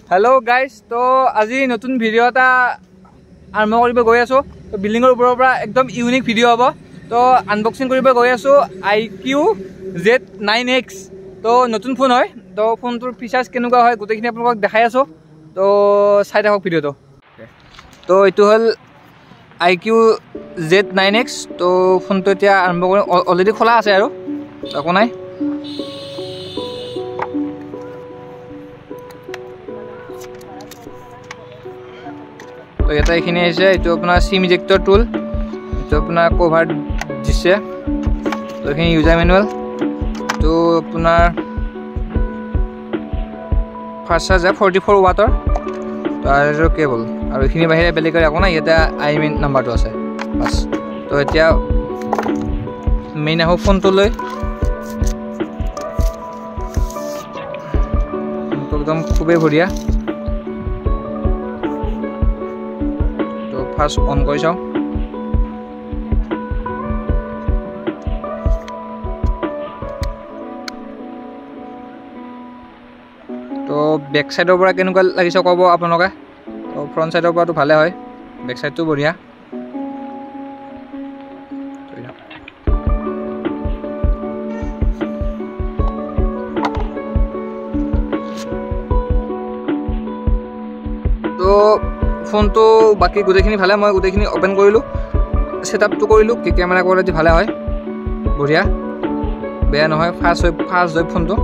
hello guys तो आज नतुन video এটা आरम्भ কৰিব গৈ আছো তো বিল্ডিংৰ ওপৰৰ পৰা একদম ইউনিক ভিডিও হ'ব তো আনবক্সিং কৰিব গৈ আছো IQ Z9X তো নতুন ফোন হয় তো ফোনটোৰ ফিচাৰ্স কেনেকুৱা হয় গোটেইখিনি আপোনাক দেখাই আছো তো চাই থাকক ভিডিওটো তো এটো হল IQ Z9X তো ফোনটো এতিয়া আৰম্ভ কৰি অলৰেডি খোলা আছে আৰু একো নাই तो ये तो अपना सिम इजेक्टर टूल तो अपना कवर दिसे तो ये यूजर मैनुअल तो अपना फास्ट चार्जर 44 वाटर तो केबल और ये बाहर बेलेग ये IMEI नम्बर तो आछे बस तो एतिया मेन आहो फोन तो लय एकदम खूबे बढ़िया फार्स्ट ऑन कर चाओ तो बैक साइडर पर केनेकुवा लागिसे कब आपनका तो फ्रंट साइडर पर तो भाले है बैक साइड तो बढ़िया तो फोन तो बाकी गोटेखिनि भाले मैं गोटेखिनि ओपन करिलु सेटअप तो करिलु कि कैमरा क्वालिटी भाले है बढ़िया बेया নহয় फास्ट হয় फोन तो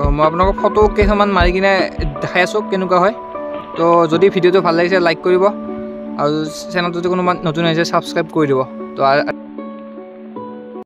मैं आपनक फटो केइखनमान मारि किने देखाइ आछो केनेकुवा হয় तो जदि भिडिओটো ভাল লাগিছে लाइक करिब और चैनलটো যদি কোনো নতুন হৈছে সাবস্ক্राइब কৰি দিব तो